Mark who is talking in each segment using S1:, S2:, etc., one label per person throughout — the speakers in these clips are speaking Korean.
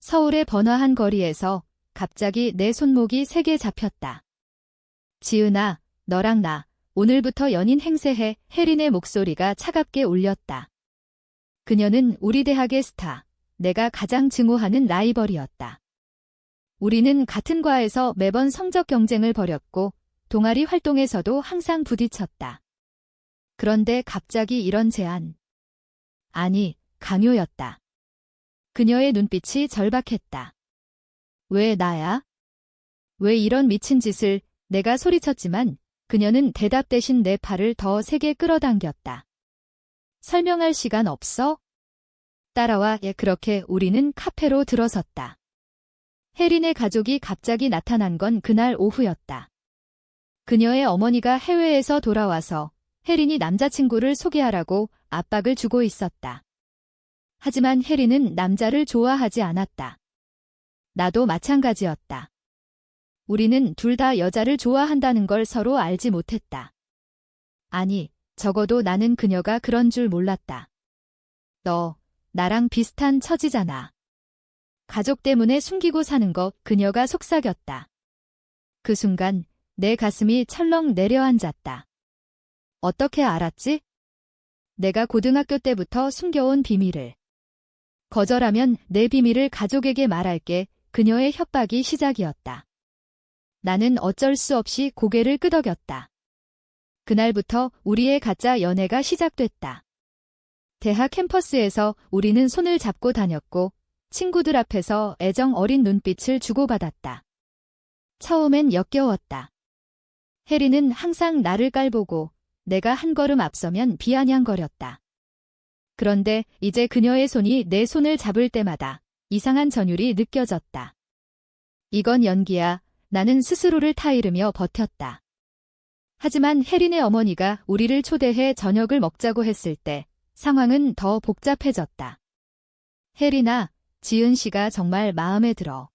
S1: 서울의 번화한 거리에서 갑자기 내 손목이 세게 잡혔다. 지은아, 너랑 나 오늘부터 연인 행세해. 혜린의 목소리가 차갑게 울렸다. 그녀는 우리 대학의 스타, 내가 가장 증오하는 라이벌이었다. 우리는 같은 과에서 매번 성적 경쟁을 벌였고 동아리 활동에서도 항상 부딪혔다. 그런데 갑자기 이런 제안. 아니, 강요였다. 그녀의 눈빛이 절박했다. 왜 나야? 왜 이런 미친 짓을? 내가 소리쳤지만 그녀는 대답 대신 내 팔을 더 세게 끌어당겼다. 설명할 시간 없어? 따라와. 그렇게 우리는 카페로 들어섰다. 혜린의 가족이 갑자기 나타난 건 그날 오후였다. 그녀의 어머니가 해외에서 돌아와서 혜린이 남자친구를 소개하라고 압박을 주고 있었다. 하지만 혜린은 남자를 좋아하지 않았다. 나도 마찬가지였다. 우리는 둘 다 여자를 좋아한다는 걸 서로 알지 못했다. 아니, 적어도 나는 그녀가 그런 줄 몰랐다. 너, 나랑 비슷한 처지잖아. 가족 때문에 숨기고 사는 거. 그녀가 속삭였다. 그 순간 내 가슴이 철렁 내려앉았다. 어떻게 알았지? 내가 고등학교 때부터 숨겨온 비밀을. 거절하면 내 비밀을 가족에게 말할게. 그녀의 협박이 시작이었다. 나는 어쩔 수 없이 고개를 끄덕였다. 그날부터 우리의 가짜 연애가 시작됐다. 대학 캠퍼스에서 우리는 손을 잡고 다녔고 친구들 앞에서 애정 어린 눈빛을 주고받았다. 처음엔 역겨웠다. 혜린은 항상 나를 깔보고 내가 한 걸음 앞서면 비아냥거렸다. 그런데 이제 그녀의 손이 내 손을 잡을 때마다 이상한 전율이 느껴졌다. 이건 연기야. 나는 스스로를 타이르며 버텼다. 하지만 혜린의 어머니가 우리를 초대해 저녁을 먹자고 했을 때 상황은 더 복잡해졌다. 혜린아, 지은 씨가 정말 마음에 들어.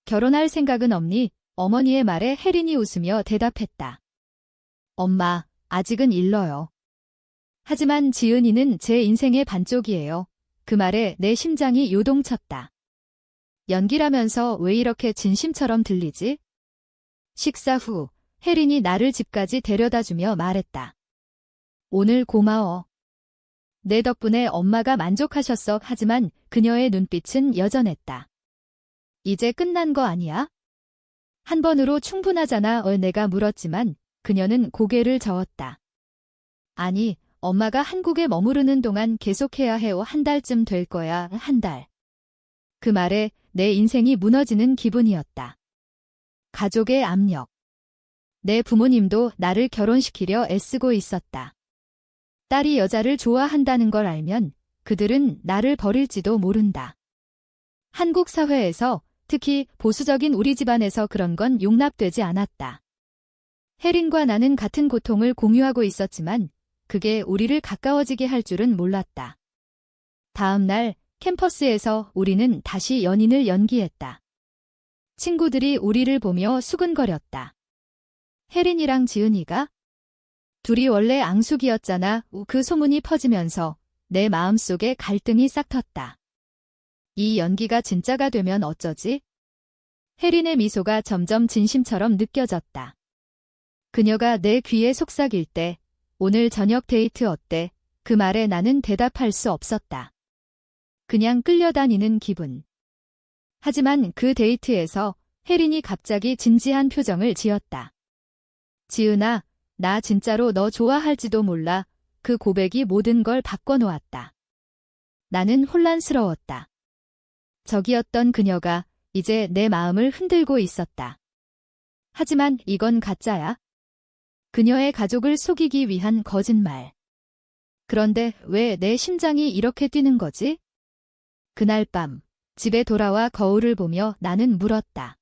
S1: 결혼할 생각은 없니? 어머니의 말에 혜린이 웃으며 대답했다. 엄마, 아직은 일러요. 하지만 지은이는 제 인생의 반쪽이에요. 그 말에 내 심장이 요동쳤다. 연기라면서 왜 이렇게 진심처럼 들리지? 식사 후 혜린이 나를 집까지 데려다주며 말했다. 오늘 고마워. 내 덕분에 엄마가 만족하셨어. 하지만 그녀의 눈빛은 여전했다. 이제 끝난 거 아니야? 한 번으로 충분하잖아. 내가 물었지만 그녀는 고개를 저었다. 아니, 엄마가 한국에 머무르는 동안 계속해야 해요. 한 달쯤 될 거야. 한 달. 그 말에 내 인생이 무너지는 기분이었다. 가족의 압력. 내 부모님도 나를 결혼시키려 애쓰고 있었다. 딸이 여자를 좋아한다는 걸 알면 그들은 나를 버릴지도 모른다. 한국 사회에서 특히 보수적인 우리 집안에서 그런 건 용납되지 않았다. 혜린과 나는 같은 고통을 공유하고 있었지만 그게 우리를 가까워지게 할 줄은 몰랐다. 다음 날 캠퍼스에서 우리는 다시 연인을 연기했다. 친구들이 우리를 보며 수근거렸다. 혜린이랑 지은이가? 둘이 원래 앙숙이었잖아. 그 소문이 퍼지면서 내 마음속에 갈등이 싹 텄다. 이 연기가 진짜가 되면 어쩌지? 혜린의 미소가 점점 진심처럼 느껴졌다. 그녀가 내 귀에 속삭일 때 오늘 저녁 데이트 어때? 그 말에 나는 대답할 수 없었다. 그냥 끌려다니는 기분. 하지만 그 데이트에서 혜린이 갑자기 진지한 표정을 지었다. 지은아, 나 진짜로 너 좋아할지도 몰라. 그 고백이 모든 걸 바꿔놓았다. 나는 혼란스러웠다. 적이었던 그녀가 이제 내 마음을 흔들고 있었다. 하지만 이건 가짜야. 그녀의 가족을 속이기 위한 거짓말. 그런데 왜 내 심장이 이렇게 뛰는 거지? 그날 밤 집에 돌아와 거울을 보며 나는 물었다.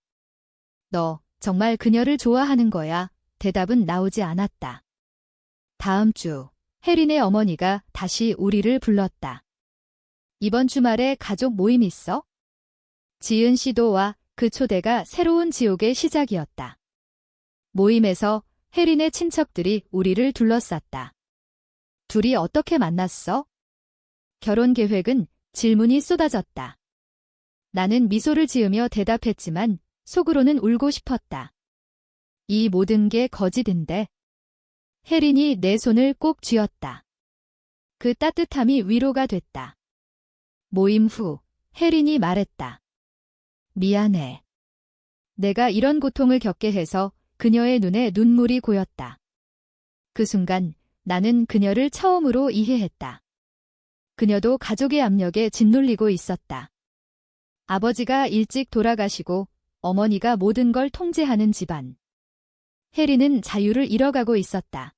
S1: 너 정말 그녀를 좋아하는 거야? 대답은 나오지 않았다. 다음 주 혜린의 어머니가 다시 우리를 불렀다. 이번 주말에 가족 모임 있어? 지은 씨도 와. 그 초대가 새로운 지옥의 시작이었다. 모임에서 혜린의 친척들이 우리를 둘러쌌다. 둘이 어떻게 만났어? 결혼 계획은? 질문이 쏟아졌다. 나는 미소를 지으며 대답했지만 속으로는 울고 싶었다. 이 모든 게 거짓인데. 혜린이 내 손을 꼭 쥐었다. 그 따뜻함이 위로가 됐다. 모임 후 혜린이 말했다. 미안해. 내가 이런 고통을 겪게 해서 그녀의 눈에 눈물이 고였다. 그 순간 나는 그녀를 처음으로 이해했다. 그녀도 가족의 압력에 짓눌리고 있었다. 아버지가 일찍 돌아가시고 어머니가 모든 걸 통제하는 집안. 혜린은 자유를 잃어가고 있었다.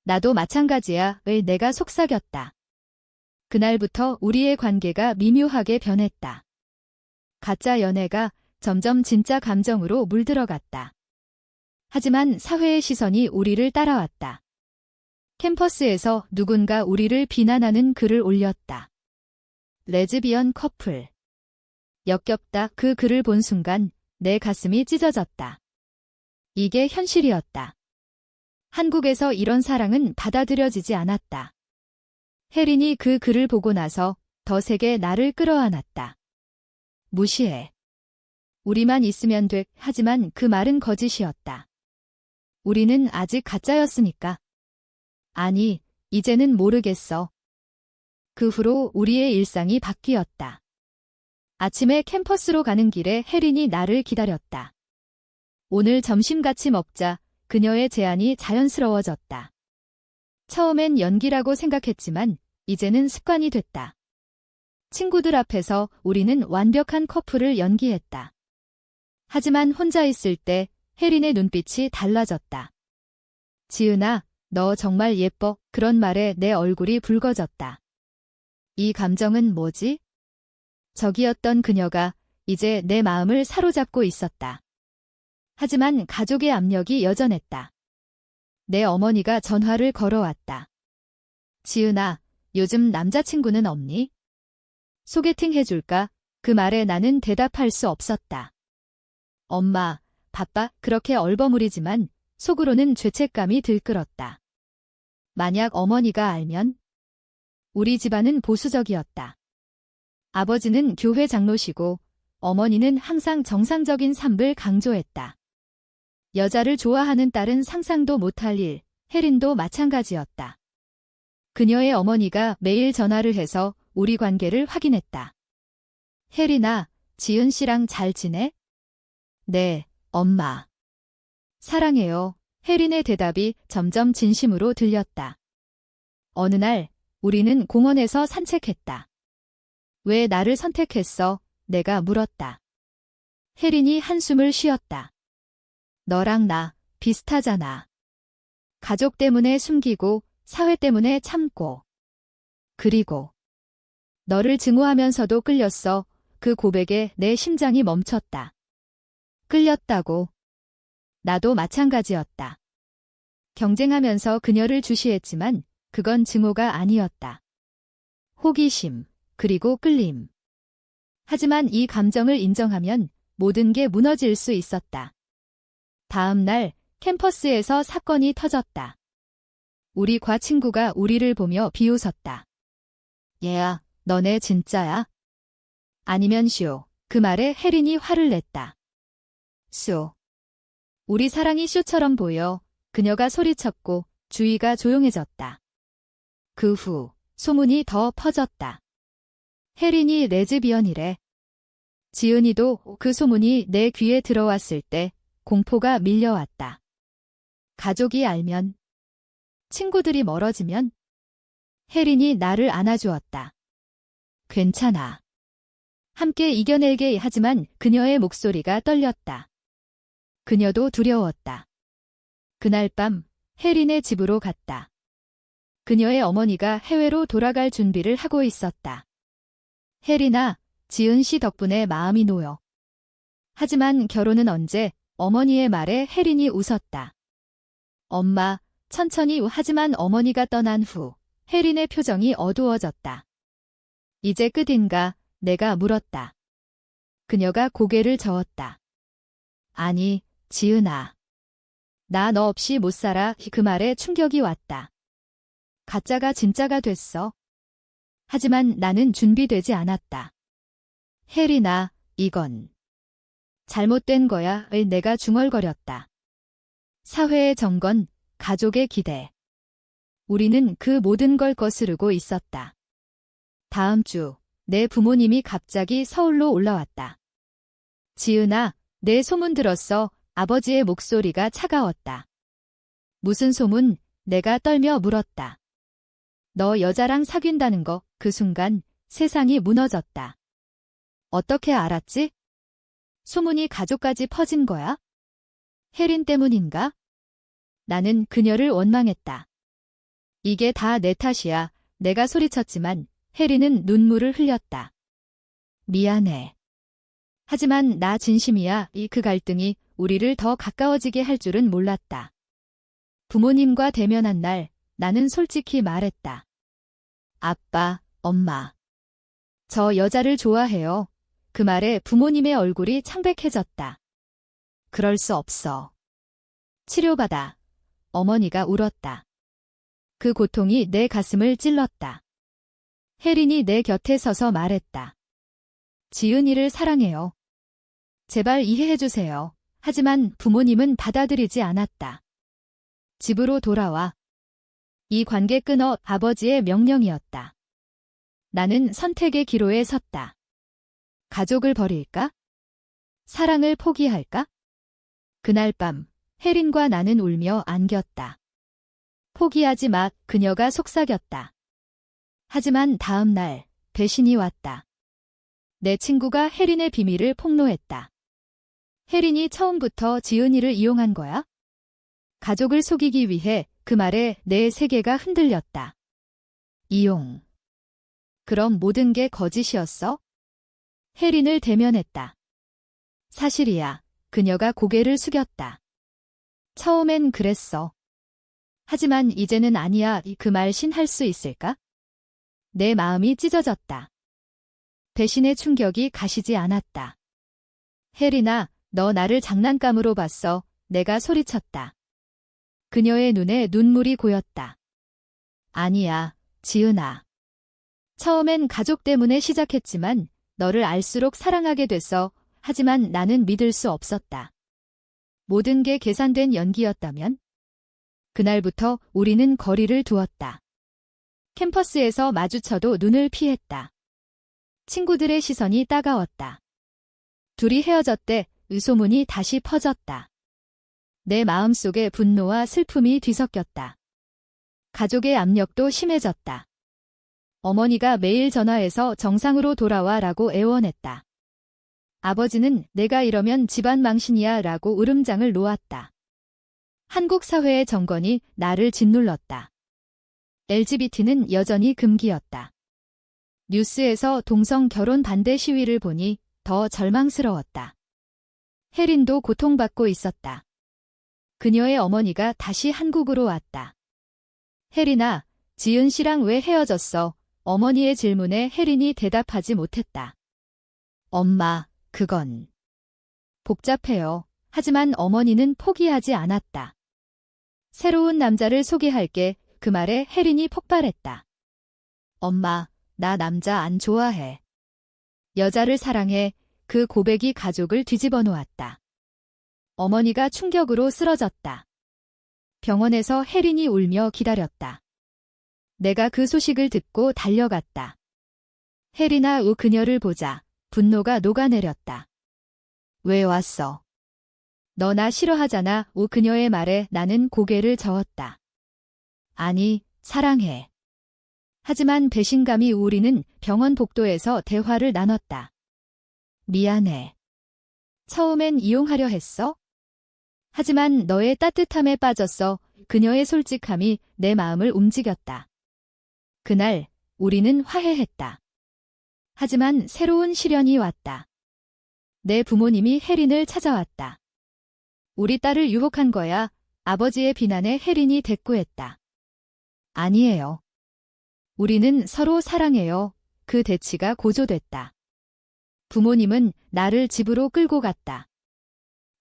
S1: 나도 마찬가지야. 왜 내가 속삭였다. 그날부터 우리의 관계가 미묘하게 변했다. 가짜 연애가 점점 진짜 감정으로 물들어갔다. 하지만 사회의 시선이 우리를 따라왔다. 캠퍼스에서 누군가 우리를 비난하는 글을 올렸다. 레즈비언 커플. 역겹다. 그 글을 본 순간 내 가슴이 찢어졌다. 이게 현실이었다. 한국에서 이런 사랑은 받아들여지지 않았다. 혜린이 그 글을 보고 나서 더 세게 나를 끌어안았다. 무시해. 우리만 있으면 돼. 하지만 그 말은 거짓이었다. 우리는 아직 가짜였으니까. 아니, 이제는 모르겠어. 그 후로 우리의 일상이 바뀌었다. 아침에 캠퍼스로 가는 길에 혜린이 나를 기다렸다. 오늘 점심 같이 먹자. 그녀의 제안이 자연스러워졌다. 처음엔 연기라고 생각했지만 이제는 습관이 됐다. 친구들 앞에서 우리는 완벽한 커플을 연기했다. 하지만 혼자 있을 때 혜린의 눈빛이 달라졌다. 지은아, 너 정말 예뻐. 그런 말에 내 얼굴이 붉어졌다. 이 감정은 뭐지? 적이었던 그녀가 이제 내 마음을 사로잡고 있었다. 하지만 가족의 압력이 여전했다. 내 어머니가 전화를 걸어왔다. 지은아, 요즘 남자친구는 없니? 소개팅 해줄까? 그 말에 나는 대답할 수 없었다. 엄마, 바빠. 그렇게 얼버무리지만 속으로는 죄책감이 들끓었다. 만약 어머니가 알면? 우리 집안은 보수적이었다. 아버지는 교회 장로시고 어머니는 항상 정상적인 삶을 강조했다. 여자를 좋아하는 딸은 상상도 못할 일, 혜린도 마찬가지였다. 그녀의 어머니가 매일 전화를 해서 우리 관계를 확인했다. 혜린아, 지은 씨랑 잘 지내? 네, 엄마. 사랑해요. 혜린의 대답이 점점 진심으로 들렸다. 어느 날 우리는 공원에서 산책했다. 왜 나를 선택했어? 내가 물었다. 혜린이 한숨을 쉬었다. 너랑 나 비슷하잖아. 가족 때문에 숨기고 사회 때문에 참고. 그리고 너를 증오하면서도 끌렸어. 그 고백에 내 심장이 멈췄다. 끌렸다고. 나도 마찬가지였다. 경쟁하면서 그녀를 주시했지만 그건 증오가 아니었다. 호기심, 그리고 끌림. 하지만 이 감정을 인정하면 모든 게 무너질 수 있었다. 다음 날 캠퍼스에서 사건이 터졌다. 우리 과 친구가 우리를 보며 비웃었다. 얘야, 너네 진짜야? 아니면 쇼. 그 말에 혜린이 화를 냈다. 쇼. 우리 사랑이 쇼처럼 보여. 그녀가 소리쳤고 주위가 조용해졌다. 그 후 소문이 더 퍼졌다. 혜린이 레즈비언이래. 지은이도. 그 소문이 내 귀에 들어왔을 때 공포가 밀려왔다. 가족이 알면, 친구들이 멀어지면, 혜린이 나를 안아주었다. 괜찮아. 함께 이겨내게. 하지만 그녀의 목소리가 떨렸다. 그녀도 두려웠다. 그날 밤 혜린의 집으로 갔다. 그녀의 어머니가 해외로 돌아갈 준비를 하고 있었다. 혜린아, 지은 씨 덕분에 마음이 놓여. 하지만 결혼은 언제? 어머니의 말에 혜린이 웃었다. 엄마, 천천히. 하지만 어머니가 떠난 후 혜린의 표정이 어두워졌다. 이제 끝인가? 내가 물었다. 그녀가 고개를 저었다. 아니, 지은아. 나 너 없이 못 살아. 그 말에 충격이 왔다. 가짜가 진짜가 됐어. 하지만 나는 준비되지 않았다. 혜린아, 이건 잘못된 거야. 을 내가 중얼거렸다. 사회의 정건, 가족의 기대. 우리는 그 모든 걸 거스르고 있었다. 다음 주, 내 부모님이 갑자기 서울로 올라왔다. 지은아, 내 소문 들었어. 아버지의 목소리가 차가웠다. 무슨 소문? 내가 떨며 물었다. 너 여자랑 사귄다는 거. 그 순간 세상이 무너졌다. 어떻게 알았지? 소문이 가족까지 퍼진 거야? 혜린 때문인가? 나는 그녀를 원망했다. 이게 다 내 탓이야. 내가 소리쳤지만 혜린은 눈물을 흘렸다. 미안해. 하지만 나 진심이야. 그 갈등이 우리를 더 가까워지게 할 줄은 몰랐다. 부모님과 대면한 날 나는 솔직히 말했다. 아빠, 엄마. 저 여자를 좋아해요. 그 말에 부모님의 얼굴이 창백해졌다. 그럴 수 없어. 치료받아. 어머니가 울었다. 그 고통이 내 가슴을 찔렀다. 혜린이 내 곁에 서서 말했다. 지은이를 사랑해요. 제발 이해해주세요. 하지만 부모님은 받아들이지 않았다. 집으로 돌아와. 이 관계 끊어. 아버지의 명령이었다. 나는 선택의 기로에 섰다. 가족을 버릴까? 사랑을 포기할까? 그날 밤, 혜린과 나는 울며 안겼다. 포기하지 마. 그녀가 속삭였다. 하지만 다음 날, 배신이 왔다. 내 친구가 혜린의 비밀을 폭로했다. 혜린이 처음부터 지은이를 이용한 거야? 가족을 속이기 위해. 그 말에 내 세계가 흔들렸다. 이용. 그럼 모든 게 거짓이었어? 혜린을 대면했다. 사실이야. 그녀가 고개를 숙였다. 처음엔 그랬어. 하지만 이제는 아니야. 그 말 신할 수 있을까? 내 마음이 찢어졌다. 배신의 충격이 가시지 않았다. 혜린아, 너 나를 장난감으로 봤어. 내가 소리쳤다. 그녀의 눈에 눈물이 고였다. 아니야, 지은아. 처음엔 가족 때문에 시작했지만 너를 알수록 사랑하게 됐어. 하지만 나는 믿을 수 없었다. 모든 게 계산된 연기였다면? 그날부터 우리는 거리를 두었다. 캠퍼스에서 마주쳐도 눈을 피했다. 친구들의 시선이 따가웠다. 둘이 헤어졌대. 의소문이 다시 퍼졌다. 내 마음속에 분노와 슬픔이 뒤섞였다. 가족의 압력도 심해졌다. 어머니가 매일 전화해서 정상으로 돌아와라고 애원했다. 아버지는 내가 이러면 집안 망신이야 라고 으름장을 놓았다. 한국 사회의 정권이 나를 짓눌렀다. LGBT는 여전히 금기였다. 뉴스에서 동성 결혼 반대 시위를 보니 더 절망스러웠다. 혜린도 고통받고 있었다. 그녀의 어머니가 다시 한국으로 왔다. 혜린아, 지은 씨랑 왜 헤어졌어? 어머니의 질문에 혜린이 대답하지 못했다. 엄마, 그건 복잡해요. 하지만 어머니는 포기하지 않았다. 새로운 남자를 소개할게. 그 말에 혜린이 폭발했다. 엄마, 나 남자 안 좋아해. 여자를 사랑해. 그 고백이 가족을 뒤집어 놓았다. 어머니가 충격으로 쓰러졌다. 병원에서 혜린이 울며 기다렸다. 내가 그 소식을 듣고 달려갔다. 혜린아, 그녀를 보자 분노가 녹아내렸다. 왜 왔어? 너 나 싫어하잖아. 그녀의 말에 나는 고개를 저었다. 아니, 사랑해. 하지만 배신감이 우리는 병원 복도에서 대화를 나눴다. 미안해. 처음엔 이용하려 했어? 하지만 너의 따뜻함에 빠졌어. 그녀의 솔직함이 내 마음을 움직였다. 그날 우리는 화해했다. 하지만 새로운 시련이 왔다. 내 부모님이 혜린을 찾아왔다. 우리 딸을 유혹한 거야. 아버지의 비난에 혜린이 대꾸했다. 아니에요. 우리는 서로 사랑해요. 그 대치가 고조됐다. 부모님은 나를 집으로 끌고 갔다.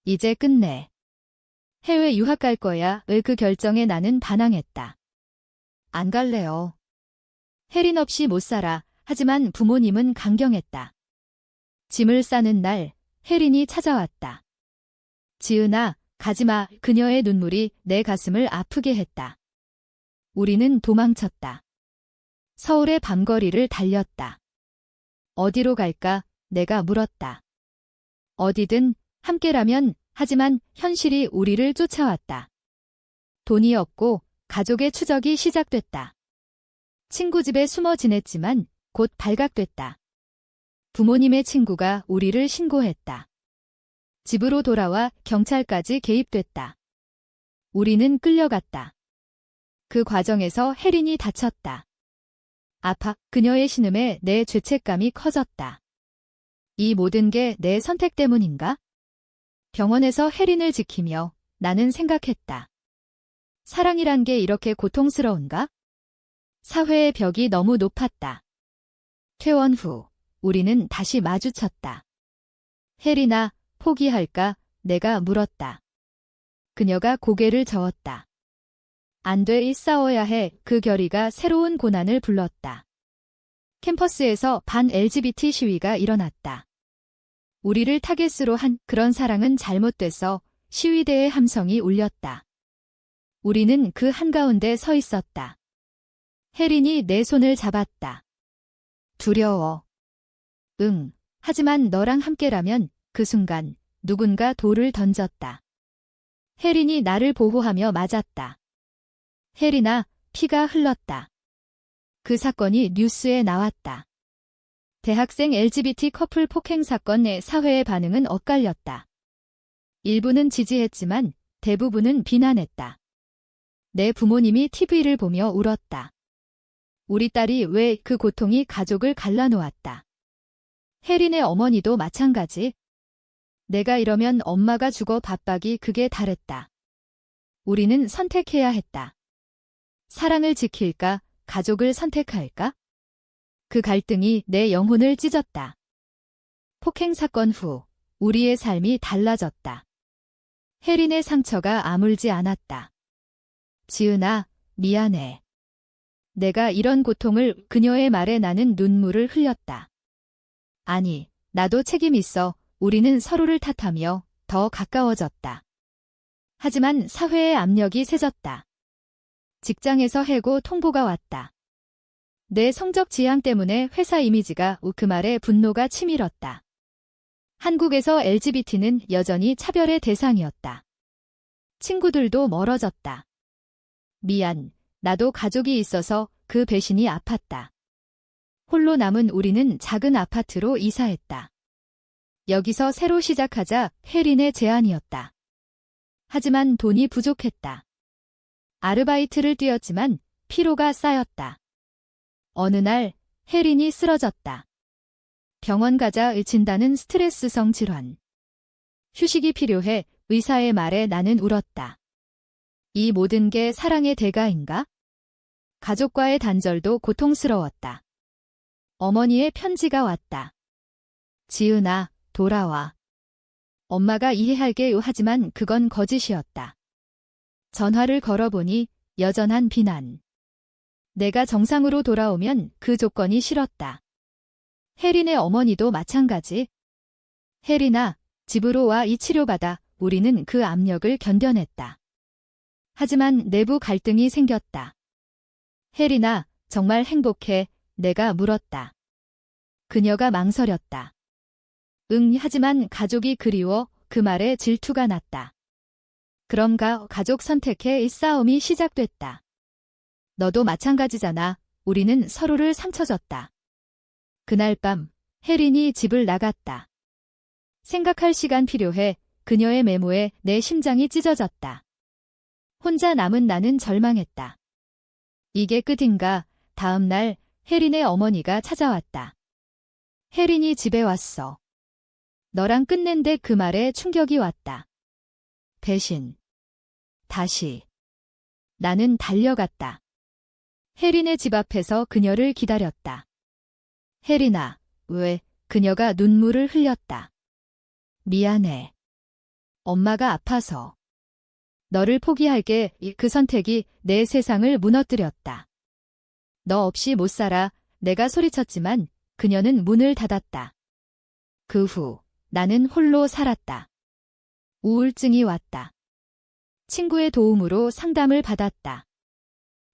S1: 이제 끝내. 해외 유학 갈 거야. 그 결정에 나는 반항했다. 안 갈래요. 혜린 없이 못 살아. 하지만 부모님은 강경했다. 짐을 싸는 날, 혜린이 찾아왔다. 지은아, 가지마. 그녀의 눈물이 내 가슴을 아프게 했다. 우리는 도망쳤다. 서울의 밤거리를 달렸다. 어디로 갈까? 내가 물었다. 어디든 함께라면. 하지만 현실이 우리를 쫓아왔다. 돈이 없고 가족의 추적이 시작됐다. 친구 집에 숨어 지냈지만 곧 발각됐다. 부모님의 친구가 우리를 신고했다. 집으로 돌아와 경찰까지 개입됐다. 우리는 끌려갔다. 그 과정에서 혜린이 다쳤다. 아파. 그녀의 신음에 내 죄책감이 커졌다. 이 모든 게 내 선택 때문인가? 병원에서 혜린을 지키며 나는 생각했다. 사랑이란 게 이렇게 고통스러운가? 사회의 벽이 너무 높았다. 퇴원 후 우리는 다시 마주쳤다. 혜린아, 포기할까? 내가 물었다. 그녀가 고개를 저었다. 안 돼, 싸워야 해. 그 결의가 새로운 고난을 불렀다. 캠퍼스에서 반 LGBT 시위가 일어났다. 우리를 타겟으로 한 그런 사랑은 잘못돼서 시위대의 함성이 울렸다. 우리는 그 한가운데 서 있었다. 혜린이 내 손을 잡았다. 두려워. 응. 하지만 너랑 함께라면. 그 순간 누군가 돌을 던졌다. 혜린이 나를 보호하며 맞았다. 혜린아, 피가 흘렀다. 그 사건이 뉴스에 나왔다. 대학생 LGBT 커플 폭행 사건의 사회의 반응은 엇갈렸다. 일부는 지지했지만 대부분은 비난했다. 내 부모님이 TV를 보며 울었다. 우리 딸이 왜 그 고통이 가족을 갈라놓았다. 혜린의 어머니도 마찬가지. 내가 이러면 엄마가 죽어 바빠기 극에 달했다. 우리는 선택해야 했다. 사랑을 지킬까, 가족을 선택할까? 그 갈등이 내 영혼을 찢었다. 폭행 사건 후 우리의 삶이 달라졌다. 혜린의 상처가 아물지 않았다. 지은아, 미안해. 내가 이런 고통을. 그녀의 말에 나는 눈물을 흘렸다. 아니, 나도 책임 있어. 우리는 서로를 탓하며 더 가까워졌다. 하지만 사회의 압력이 세졌다. 직장에서 해고 통보가 왔다. 내 성적 지향 때문에 회사 이미지가. 그 말에 분노가 치밀었다. 한국에서 LGBT는 여전히 차별의 대상이었다. 친구들도 멀어졌다. 미안, 나도 가족이 있어서 그 배신이 아팠다. 홀로 남은 우리는 작은 아파트로 이사했다. 여기서 새로 시작하자. 혜린의 제안이었다. 하지만 돈이 부족했다. 아르바이트를 뛰었지만 피로가 쌓였다. 어느 날 혜린이 쓰러졌다. 병원 가자. 진단은 스트레스성 질환. 휴식이 필요해. 의사의 말에 나는 울었다. 이 모든 게 사랑의 대가인가? 가족과의 단절도 고통스러웠다. 어머니의 편지가 왔다. 지은아, 돌아와. 엄마가 이해할게요. 하지만 그건 거짓이었다. 전화를 걸어보니 여전한 비난. 내가 정상으로 돌아오면 그 조건이 싫었다. 혜린의 어머니도 마찬가지. 혜린아, 집으로 와. 이 치료받아. 우리는 그 압력을 견뎌냈다. 하지만 내부 갈등이 생겼다. 혜린아, 정말 행복해? 내가 물었다. 그녀가 망설였다. 응, 하지만 가족이 그리워. 그 말에 질투가 났다. 그런가? 가족 선택해. 이 싸움이 시작됐다. 너도 마찬가지잖아. 우리는 서로를 상처 줬다. 그날 밤 혜린이 집을 나갔다. 생각할 시간 필요해. 그녀의 메모에 내 심장이 찢어졌다. 혼자 남은 나는 절망했다. 이게 끝인가? 다음 날 혜린의 어머니가 찾아왔다. 혜린이 집에 왔어. 너랑 끝낸데. 그 말에 충격이 왔다. 배신. 다시. 나는 달려갔다. 혜린의 집 앞에서 그녀를 기다렸다. 혜린아, 왜? 그녀가 눈물을 흘렸다. 미안해. 엄마가 아파서. 너를 포기할게. 그 선택이 내 세상을 무너뜨렸다. 너 없이 못 살아. 내가 소리쳤지만 그녀는 문을 닫았다. 그 후 나는 홀로 살았다. 우울증이 왔다. 친구의 도움으로 상담을 받았다.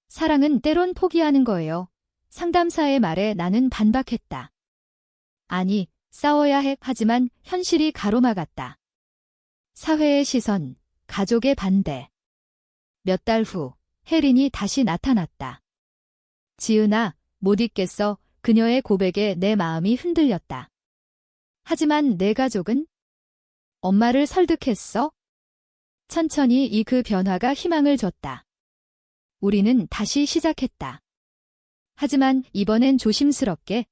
S1: 사랑은 때론 포기하는 거예요. 상담사의 말에 나는 반박했다. 아니, 싸워야 해. 하지만 현실이 가로막았다. 사회의 시선, 가족의 반대. 몇 달 후, 혜린이 다시 나타났다. 지은아, 못 있겠어. 그녀의 고백에 내 마음이 흔들렸다. 하지만 내 가족은? 엄마를 설득했어? 천천히 그 변화가 희망을 줬다. 우리는 다시 시작했다. 하지만 이번엔 조심스럽게.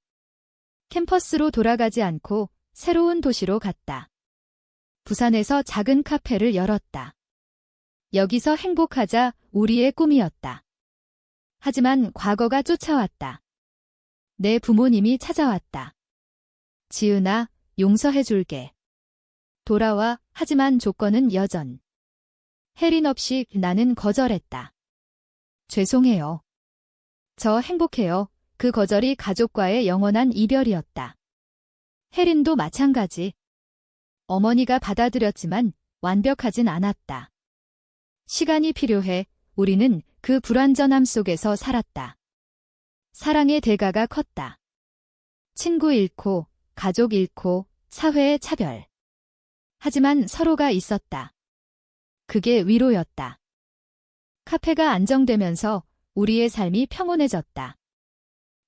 S1: 캠퍼스로 돌아가지 않고 새로운 도시로 갔다. 부산에서 작은 카페를 열었다. 여기서 행복하자 우리의 꿈이었다. 하지만 과거가 쫓아왔다. 내 부모님이 찾아왔다. 지은아, 용서해줄게. 돌아와. 하지만 조건은 여전. 혜린 없이 나는 거절했다. 죄송해요. 저 행복해요. 그 거절이 가족과의 영원한 이별이었다. 혜린도 마찬가지. 어머니가 받아들였지만 완벽하진 않았다. 시간이 필요해. 우리는 그 불완전함 속에서 살았다. 사랑의 대가가 컸다. 친구 잃고, 가족 잃고, 사회의 차별. 하지만 서로가 있었다. 그게 위로였다. 카페가 안정되면서 우리의 삶이 평온해졌다.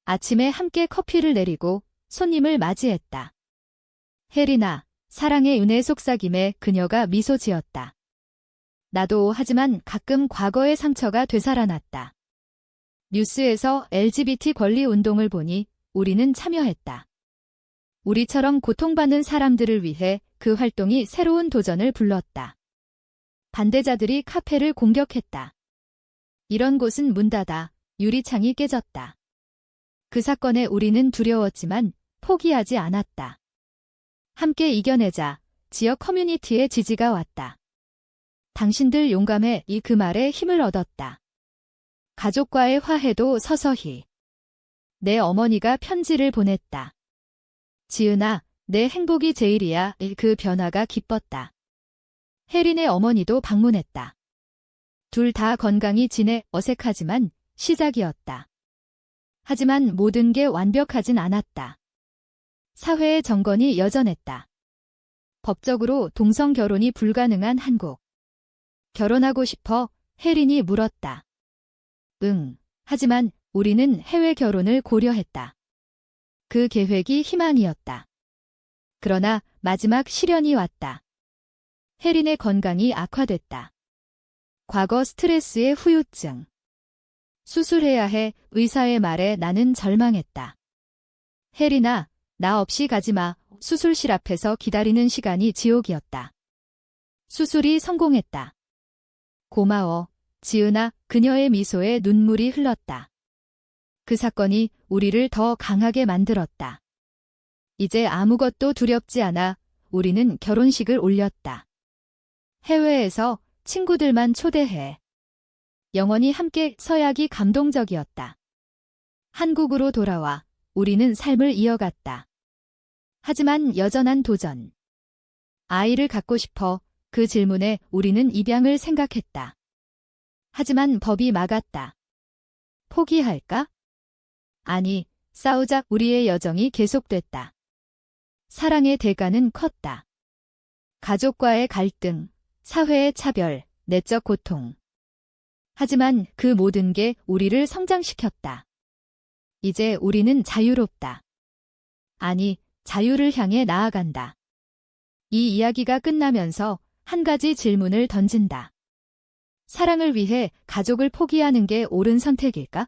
S1: 아침에 함께 커피를 내리고 손님을 맞이했다. 혜린아, 사랑의 은혜 속삭임에 그녀가 미소 지었다. 나도 하지만 가끔 과거의 상처가 되살아났다. 뉴스에서 LGBT 권리 운동을 보니 우리는 참여했다. 우리처럼 고통받는 사람들을 위해 그 활동이 새로운 도전을 불렀다. 반대자들이 카페를 공격했다. 이런 곳은 문 닫아 유리창이 깨졌다. 그 사건에 우리는 두려웠지만 포기하지 않았다. 함께 이겨내자. 지역 커뮤니티의 지지가 왔다. 당신들 용감해. 그 말에 힘을 얻었다. 가족과의 화해도 서서히. 내 어머니가 편지를 보냈다. 지은아, 내 행복이 제일이야. 그 변화가 기뻤다. 혜린의 어머니도 방문했다. 둘 다 건강히 지내. 어색하지만 시작이었다. 하지만 모든 게 완벽하진 않았다. 사회의 정건이 여전했다. 법적으로 동성 결혼이 불가능한 한국. 결혼하고 싶어? 혜린이 물었다. 응. 하지만 우리는 해외 결혼을 고려했다. 그 계획이 희망이었다. 그러나 마지막 시련이 왔다. 혜린의 건강이 악화됐다. 과거 스트레스의 후유증. 수술해야 해. 의사의 말에 나는 절망했다. 혜린아, 나 없이 가지마. 수술실 앞에서 기다리는 시간이 지옥이었다. 수술이 성공했다. 고마워, 지은아. 그녀의 미소에 눈물이 흘렀다. 그 사건이 우리를 더 강하게 만들었다. 이제 아무것도 두렵지 않아. 우리는 결혼식을 올렸다. 해외에서 친구들만 초대해. 영원히 함께. 서약이 감동적이었다. 한국으로 돌아와 우리는 삶을 이어갔다. 하지만 여전한 도전. 아이를 갖고 싶어. 그 질문에 우리는 입양을 생각했다. 하지만 법이 막았다. 포기할까? 아니, 싸우자. 우리의 여정이 계속됐다. 사랑의 대가는 컸다. 가족과의 갈등, 사회의 차별, 내적 고통. 하지만 그 모든 게 우리를 성장시켰다. 이제 우리는 자유롭다. 아니, 자유를 향해 나아간다. 이 이야기가 끝나면서 한 가지 질문을 던진다. 사랑을 위해 가족을 포기하는 게 옳은 선택일까?